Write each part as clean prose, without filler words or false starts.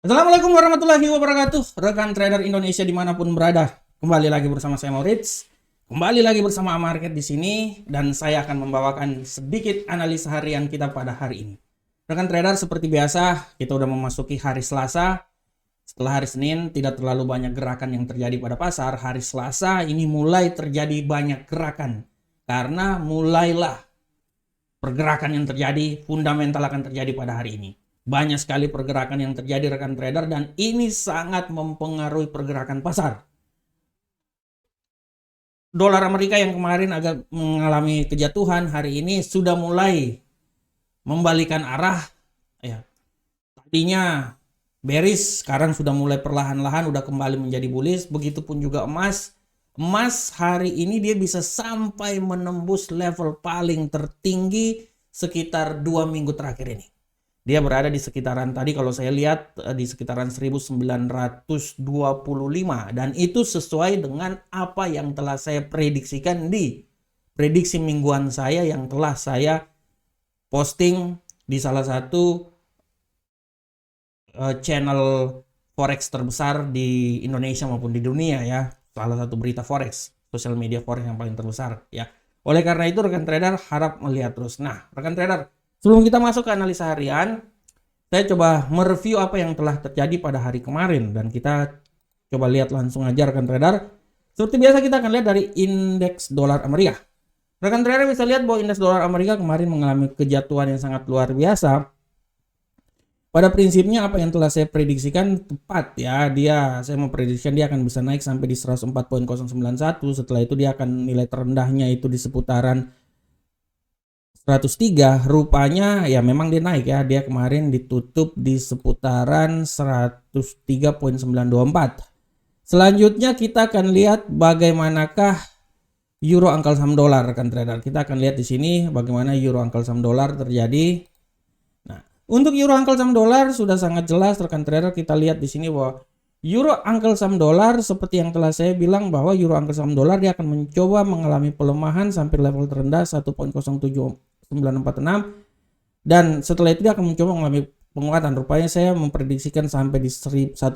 Assalamualaikum warahmatullahi wabarakatuh, rekan trader Indonesia dimanapun berada. Kembali lagi bersama saya Maurits, kembali lagi bersama Market di sini, dan saya akan membawakan sedikit analisa harian kita pada hari ini. Rekan trader, seperti biasa, kita udah memasuki hari Selasa. Setelah hari Senin tidak terlalu banyak gerakan yang terjadi pada pasar. Hari Selasa ini mulai terjadi banyak gerakan karena mulailah pergerakan yang terjadi, fundamental akan terjadi pada hari ini. Banyak sekali pergerakan yang terjadi rekan trader dan ini sangat mempengaruhi pergerakan pasar. Dolar Amerika yang kemarin agak mengalami kejatuhan hari ini sudah mulai membalikan arah ya. Tadinya bearish, sekarang sudah mulai perlahan-lahan udah kembali menjadi bullish. Begitupun juga emas. Emas hari ini dia bisa sampai menembus level paling tertinggi sekitar 2 minggu terakhir ini. Dia berada di sekitaran tadi kalau saya lihat di sekitaran 1925 dan itu sesuai dengan apa yang telah saya prediksikan di prediksi mingguan saya yang telah saya posting di salah satu channel forex terbesar di Indonesia maupun di dunia ya. Salah satu berita forex, sosial media forex yang paling terbesar ya. Oleh karena itu rekan trader harap melihat terus. Nah, rekan trader, sebelum kita masuk ke analisa harian, saya coba mereview apa yang telah terjadi pada hari kemarin dan kita coba lihat langsung aja rekan trader. Seperti biasa kita akan lihat dari indeks dolar Amerika. Rekan trader bisa lihat bahwa indeks dolar Amerika kemarin mengalami kejatuhan yang sangat luar biasa. Pada prinsipnya apa yang telah saya prediksikan tepat ya. Saya memprediksikan dia akan bisa naik sampai di 104.091. Setelah itu dia akan nilai terendahnya itu di seputaran 103. Rupanya ya memang dia naik ya. Dia kemarin ditutup di seputaran 103.924. Selanjutnya kita akan lihat bagaimanakah euro angkal saham dolar rekan trader. Kita akan lihat di sini bagaimana euro angkal saham dolar terjadi. Untuk euro angkal saham dolar sudah sangat jelas rekan trader, kita lihat di sini bahwa euro angkal saham dolar seperti yang telah saya bilang bahwa euro angkal saham dolar dia akan mencoba mengalami pelemahan sampai level terendah 1.07946 dan setelah itu dia akan mencoba mengalami penguatan. Rupanya saya memprediksikan sampai di 1.08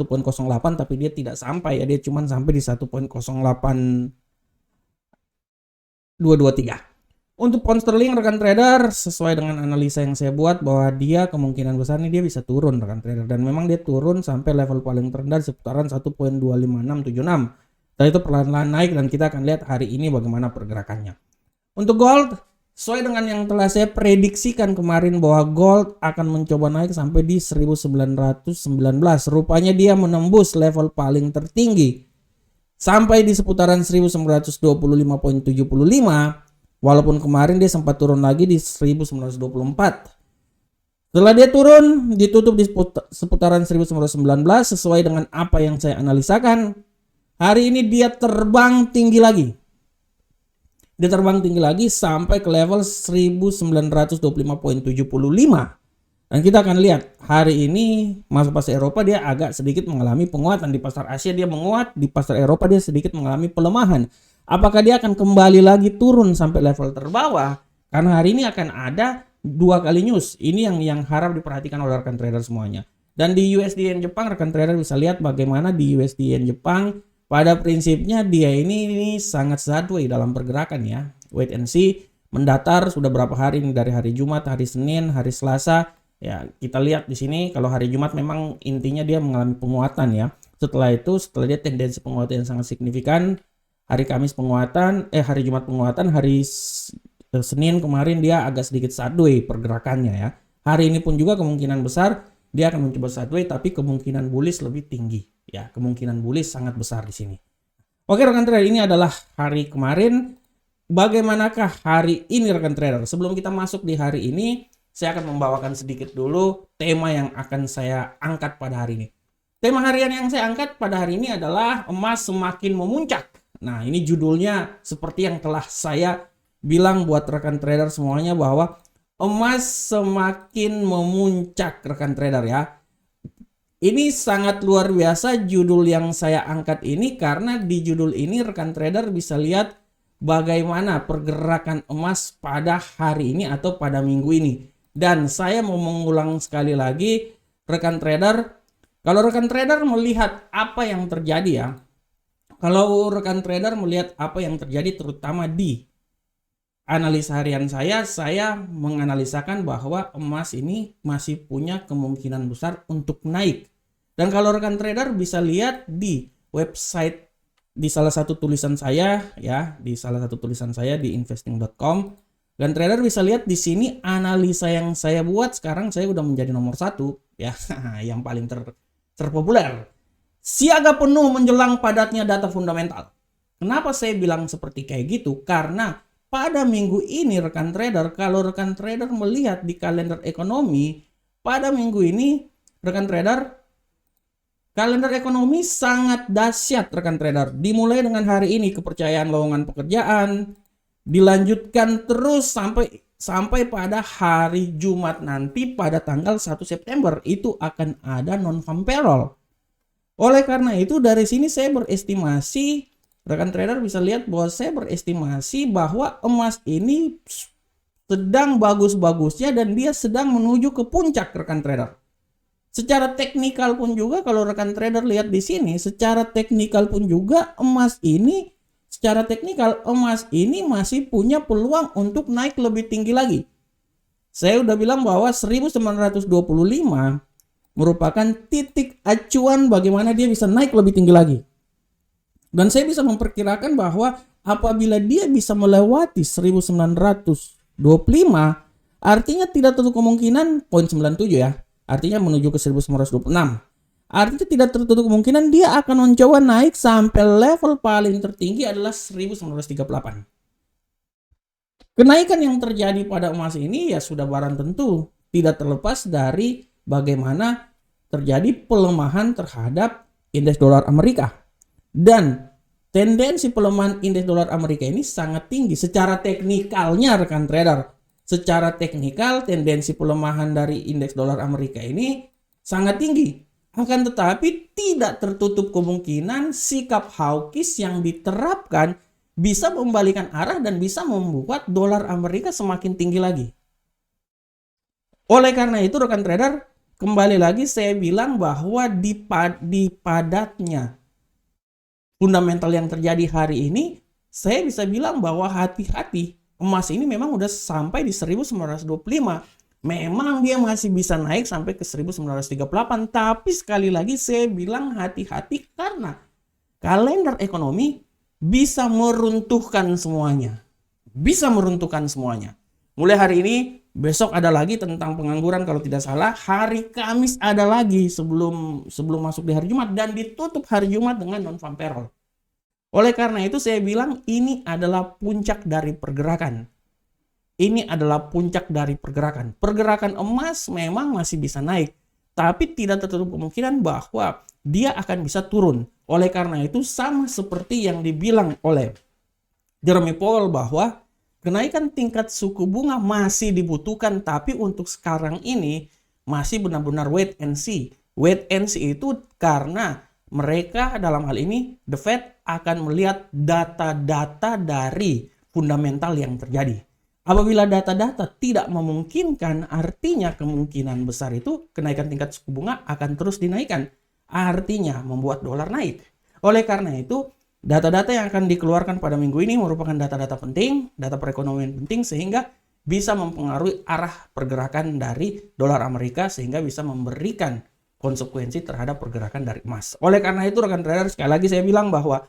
tapi dia tidak sampai ya, dia cuma sampai di 1.08223. Untuk pound sterling rekan trader sesuai dengan analisa yang saya buat bahwa dia kemungkinan besar nih dia bisa turun rekan trader dan memang dia turun sampai level paling terendah di seputaran 1.25676. Setelah itu perlahan-lahan naik dan kita akan lihat hari ini bagaimana pergerakannya. Untuk gold sesuai dengan yang telah saya prediksikan kemarin bahwa gold akan mencoba naik sampai di 1919. Rupanya dia menembus level paling tertinggi sampai di seputaran 1925.75. Walaupun kemarin dia sempat turun lagi di 1924. Setelah dia turun, ditutup di seputaran 1919 sesuai dengan apa yang saya analisakan. Hari ini dia terbang tinggi lagi. Dia terbang tinggi lagi sampai ke level 1925.75. Dan kita akan lihat hari ini masuk pasar Eropa dia agak sedikit mengalami penguatan. Di pasar Asia dia menguat, di pasar Eropa dia sedikit mengalami pelemahan. Apakah dia akan kembali lagi turun sampai level terbawah? Karena hari ini akan ada 2 kali news. Ini yang harap diperhatikan oleh rekan trader semuanya. Dan di USD Yen Jepang rekan trader bisa lihat bagaimana di USD Yen Jepang pada prinsipnya dia ini sangat sideways dalam pergerakan ya. Wait and see, mendatar sudah berapa hari ini dari hari Jumat, hari Senin, hari Selasa. Ya, kita lihat di sini kalau hari Jumat memang intinya dia mengalami penguatan ya. Setelah dia tendensi penguatan yang sangat signifikan. Hari Kamis penguatan, hari Jumat penguatan, hari Senin kemarin dia agak sedikit sideways pergerakannya ya. Hari ini pun juga kemungkinan besar dia akan mencoba sideways tapi kemungkinan bullish lebih tinggi ya. Kemungkinan bullish sangat besar di sini. Oke rekan trader, ini adalah hari kemarin. Bagaimanakah hari ini rekan trader? Sebelum kita masuk di hari ini, saya akan membawakan sedikit dulu tema yang akan saya angkat pada hari ini. Tema harian yang saya angkat pada hari ini adalah emas semakin memuncak. Nah, ini judulnya seperti yang telah saya bilang buat rekan trader semuanya bahwa emas semakin memuncak rekan trader ya. Ini sangat luar biasa judul yang saya angkat ini karena di judul ini rekan trader bisa lihat bagaimana pergerakan emas pada hari ini atau pada minggu ini. Dan saya mau mengulang sekali lagi rekan trader, Kalau rekan trader melihat apa yang terjadi ya, kalau rekan trader melihat apa yang terjadi terutama di analisa harian saya menganalisakan bahwa emas ini masih punya kemungkinan besar untuk naik. Dan kalau rekan trader bisa lihat di website, di salah satu tulisan saya ya, di salah satu tulisan saya di investing.com, dan trader bisa lihat di sini analisa yang saya buat sekarang saya udah menjadi nomor 1 ya, yang paling terpopuler. Siaga penuh menjelang padatnya data fundamental. Kenapa saya bilang seperti kayak gitu? Karena pada minggu ini rekan trader, kalau rekan trader melihat di kalender ekonomi, pada minggu ini rekan trader, kalender ekonomi sangat dahsyat rekan trader. Dimulai dengan hari ini kepercayaan lowongan pekerjaan, dilanjutkan terus sampai pada hari Jumat nanti pada tanggal 1 September itu akan ada non-farm payroll. Oleh karena itu dari sini saya berestimasi, rekan trader bisa lihat bahwa saya berestimasi bahwa emas ini sedang bagus-bagusnya dan dia sedang menuju ke puncak rekan trader. Secara teknikal pun juga kalau rekan trader lihat di sini, secara teknikal pun juga emas ini masih punya peluang untuk naik lebih tinggi lagi. Saya udah bilang bahwa 1925 merupakan titik acuan bagaimana dia bisa naik lebih tinggi lagi. Dan saya bisa memperkirakan bahwa apabila dia bisa melewati 1925, artinya tidak tertutup kemungkinan poin 97 ya, artinya menuju ke 1926. Artinya tidak tertutup kemungkinan dia akan mencoba naik sampai level paling tertinggi adalah 1938. Kenaikan yang terjadi pada emas ini ya sudah barang tentu tidak terlepas dari bagaimana terjadi pelemahan terhadap indeks dolar Amerika. Dan tendensi pelemahan indeks dolar Amerika ini sangat tinggi secara teknikalnya rekan trader. Secara teknikal tendensi pelemahan dari indeks dolar Amerika ini sangat tinggi. Akan tetapi tidak tertutup kemungkinan sikap hawkish yang diterapkan bisa membalikan arah dan bisa membuat dolar Amerika semakin tinggi lagi. Oleh karena itu rekan trader, kembali lagi saya bilang bahwa di padatnya fundamental yang terjadi hari ini, saya bisa bilang bahwa hati-hati, emas ini memang udah sampai di 1925. Memang dia masih bisa naik sampai ke 1938, tapi sekali lagi saya bilang hati-hati karena kalender ekonomi bisa meruntuhkan semuanya. Bisa meruntuhkan semuanya. Mulai hari ini, besok ada lagi tentang pengangguran kalau tidak salah. Hari Kamis ada lagi sebelum masuk di hari Jumat dan ditutup hari Jumat dengan non-farm payroll. Oleh karena itu saya bilang ini adalah puncak dari pergerakan. Ini adalah puncak dari pergerakan. Pergerakan emas memang masih bisa naik, tapi tidak tertutup kemungkinan bahwa dia akan bisa turun. Oleh karena itu sama seperti yang dibilang oleh Jeremy Powell bahwa kenaikan tingkat suku bunga masih dibutuhkan, tapi untuk sekarang ini masih benar-benar wait and see. Wait and see itu karena mereka dalam hal ini The Fed akan melihat data-data dari fundamental yang terjadi. Apabila data-data tidak memungkinkan, artinya kemungkinan besar itu kenaikan tingkat suku bunga akan terus dinaikkan. Artinya membuat dolar naik. Oleh karena itu, data-data yang akan dikeluarkan pada minggu ini merupakan data-data penting, data perekonomian penting sehingga bisa mempengaruhi arah pergerakan dari dolar Amerika sehingga bisa memberikan konsekuensi terhadap pergerakan dari emas. Oleh karena itu rekan trader, sekali lagi saya bilang bahwa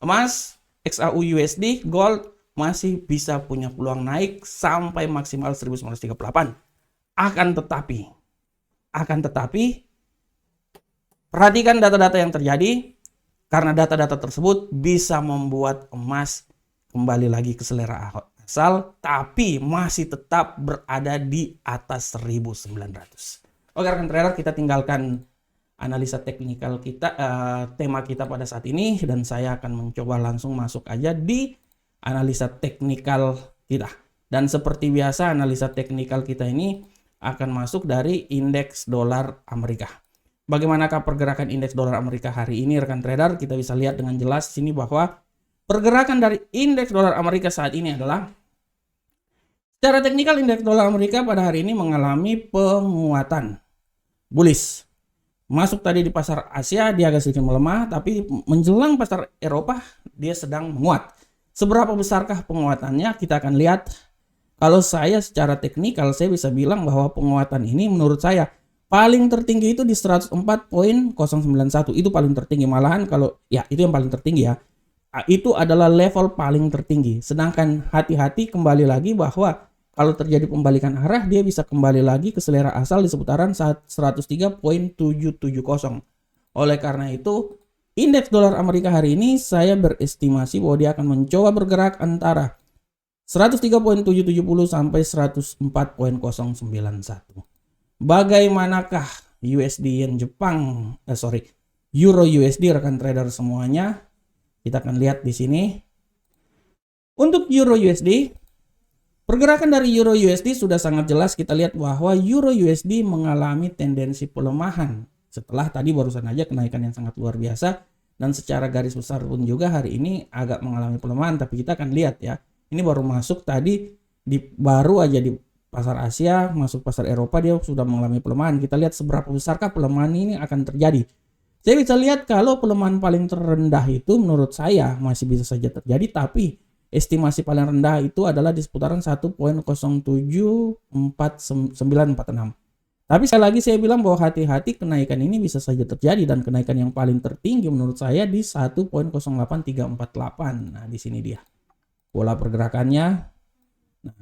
emas, XAU USD, gold masih bisa punya peluang naik sampai maksimal 1938. Akan tetapi perhatikan data-data yang terjadi karena data-data tersebut bisa membuat emas kembali lagi ke selera asal tapi masih tetap berada di atas 1900. Oke rekan trader, kita tinggalkan analisa teknikal kita, tema kita pada saat ini dan saya akan mencoba langsung masuk aja di analisa teknikal kita. Dan seperti biasa analisa teknikal kita ini akan masuk dari indeks dolar Amerika. Bagaimanakah pergerakan indeks dolar Amerika hari ini rekan trader? Kita bisa lihat dengan jelas sini bahwa pergerakan dari indeks dolar Amerika saat ini adalah secara teknikal indeks dolar Amerika pada hari ini mengalami penguatan bullish. Masuk tadi di pasar Asia dia agak sedikit melemah, tapi menjelang pasar Eropa dia sedang menguat. Seberapa besarkah penguatannya? Kita akan lihat. Kalau saya secara teknikal saya bisa bilang bahwa penguatan ini menurut saya paling tertinggi itu di 104.091. Itu paling tertinggi, malahan kalau ya itu yang paling tertinggi ya. Itu adalah level paling tertinggi. Sedangkan hati-hati kembali lagi bahwa kalau terjadi pembalikan arah, dia bisa kembali lagi ke selera asal di seputaran 103.770. Oleh karena itu, indeks dolar Amerika hari ini saya berestimasi bahwa dia akan mencoba bergerak antara 103.770 sampai 104.091. Bagaimanakah USD Yen Jepang, Euro USD rekan trader semuanya? Kita akan lihat di sini. Untuk Euro USD, pergerakan dari Euro USD sudah sangat jelas. Kita lihat bahwa Euro USD mengalami tendensi pelemahan setelah tadi barusan aja kenaikan yang sangat luar biasa, dan secara garis besar pun juga hari ini agak mengalami pelemahan. Tapi kita akan lihat ya, ini baru masuk tadi baru aja di pasar Asia, masuk pasar Eropa dia sudah mengalami pelemahan. Kita lihat seberapa besarkah pelemahan ini akan terjadi. Saya bisa lihat kalau pelemahan paling terendah itu menurut saya masih bisa saja terjadi, tapi estimasi paling rendah itu adalah di seputaran 1.074946. Tapi sekali lagi saya bilang bahwa hati-hati, kenaikan ini bisa saja terjadi, dan kenaikan yang paling tertinggi menurut saya di 1.08348. Nah, di sini dia pola pergerakannya. Nah,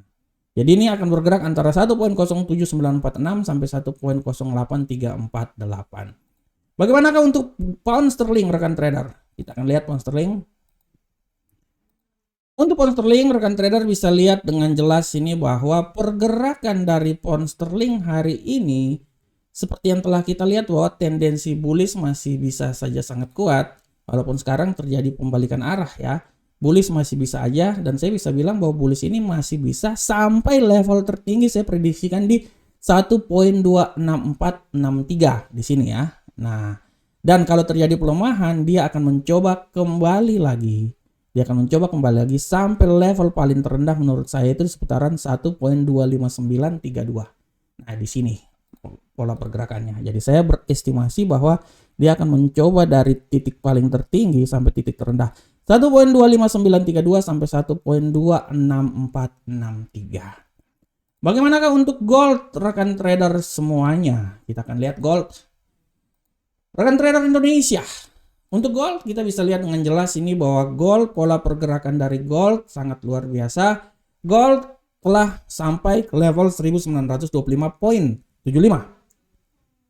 jadi ini akan bergerak antara 1.07946 sampai 1.08348. Bagaimanakah untuk pound sterling rekan trader? Kita akan lihat pound sterling. Untuk pound sterling rekan trader bisa lihat dengan jelas ini bahwa pergerakan dari pound sterling hari ini seperti yang telah kita lihat bahwa tendensi bullish masih bisa saja sangat kuat, walaupun sekarang terjadi pembalikan arah ya. Bullish masih bisa aja, dan saya bisa bilang bahwa bullish ini masih bisa sampai level tertinggi saya prediksikan di 1.26463 di sini ya. Nah, dan kalau terjadi pelemahan dia akan mencoba kembali lagi. Dia akan mencoba kembali lagi sampai level paling terendah menurut saya itu di seputaran 1.25932. Nah, di sini pola pergerakannya. Jadi saya berestimasi bahwa dia akan mencoba dari titik paling tertinggi sampai titik terendah 1.25932 sampai 1.26463. Bagaimanakah untuk gold rekan trader semuanya? Kita akan lihat gold. Rekan trader Indonesia. Untuk gold kita bisa lihat dengan jelas ini bahwa gold, pola pergerakan dari gold sangat luar biasa. Gold telah sampai ke level 1925.75.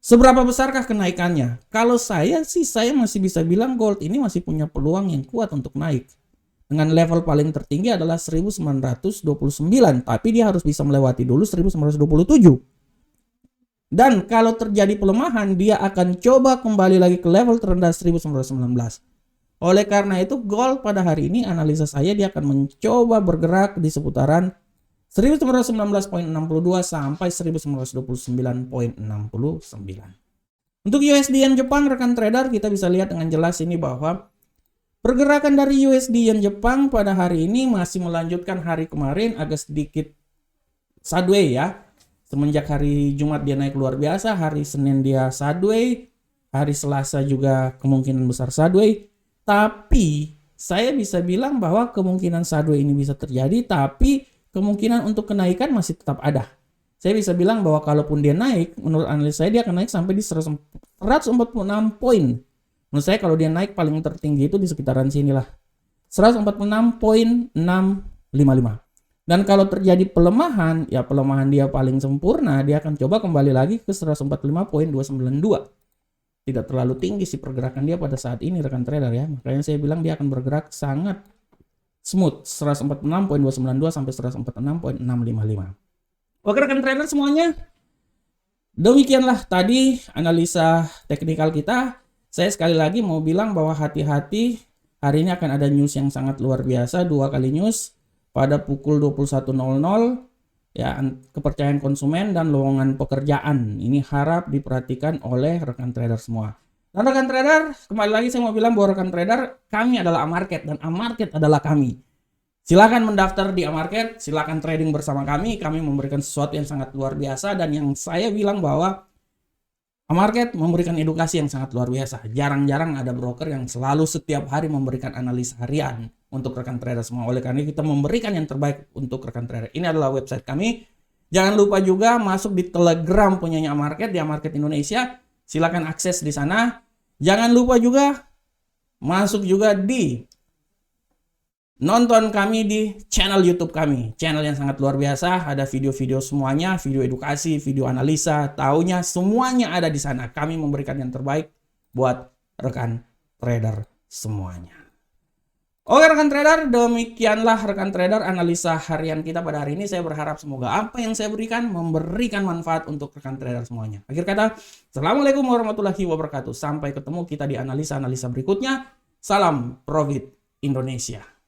Seberapa besarkah kenaikannya? Kalau saya sih saya masih bisa bilang gold ini masih punya peluang yang kuat untuk naik. Dengan level paling tertinggi adalah 1929, tapi dia harus bisa melewati dulu 1927. Dan kalau terjadi pelemahan, dia akan coba kembali lagi ke level terendah 1919. Oleh karena itu, gold pada hari ini analisa saya dia akan mencoba bergerak di seputaran 1919.62 sampai 1929.69. Untuk USD Yen Jepang rekan trader kita bisa lihat dengan jelas ini bahwa pergerakan dari USD Yen Jepang pada hari ini masih melanjutkan hari kemarin agak sedikit sideways ya. Semenjak hari Jumat dia naik luar biasa, hari Senin dia sideways, hari Selasa juga kemungkinan besar sideways. Tapi saya bisa bilang bahwa kemungkinan sideways ini bisa terjadi, tapi kemungkinan untuk kenaikan masih tetap ada. Saya bisa bilang bahwa kalaupun dia naik, menurut analis saya dia akan naik sampai di 146 poin. Menurut saya kalau dia naik paling tertinggi itu di sekitaran sinilah. 146.655. Dan kalau terjadi pelemahan, ya pelemahan dia paling sempurna, dia akan coba kembali lagi ke 145.292. Tidak terlalu tinggi sih pergerakan dia pada saat ini rekan trader ya. Makanya saya bilang dia akan bergerak sangat smooth, 146.292 sampai 146.655. Oke rekan trader semuanya, demikianlah tadi analisa teknikal kita. Saya sekali lagi mau bilang bahwa hati-hati, hari ini akan ada news yang sangat luar biasa, 2 kali news pada pukul 21.00 ya, kepercayaan konsumen dan lowongan pekerjaan. Ini harap diperhatikan oleh rekan trader semua. Dan rekan trader, kembali lagi saya mau bilang bahwa rekan trader, kami adalah Amarket dan Amarket adalah kami. Silakan mendaftar di Amarket, silakan trading bersama kami. Kami memberikan sesuatu yang sangat luar biasa, dan yang saya bilang bahwa Market memberikan edukasi yang sangat luar biasa. Jarang-jarang ada broker yang selalu setiap hari memberikan analisa harian untuk rekan trader semua. Oleh karena itu kita memberikan yang terbaik untuk rekan trader. Ini adalah website kami. Jangan lupa juga masuk di Telegram punyanya Market, di Market Indonesia. Silakan akses di sana. Jangan lupa juga masuk juga di nonton kami di channel YouTube kami. Channel yang sangat luar biasa, ada video-video semuanya, video edukasi, video analisa, taunya semuanya ada di sana. Kami memberikan yang terbaik buat rekan trader semuanya. Oke rekan trader, demikianlah rekan trader analisa harian kita pada hari ini. Saya berharap semoga apa yang saya berikan memberikan manfaat untuk rekan trader semuanya. Akhir kata, Assalamualaikum warahmatullahi wabarakatuh. Sampai ketemu kita di analisa-analisa berikutnya. Salam Profit Indonesia.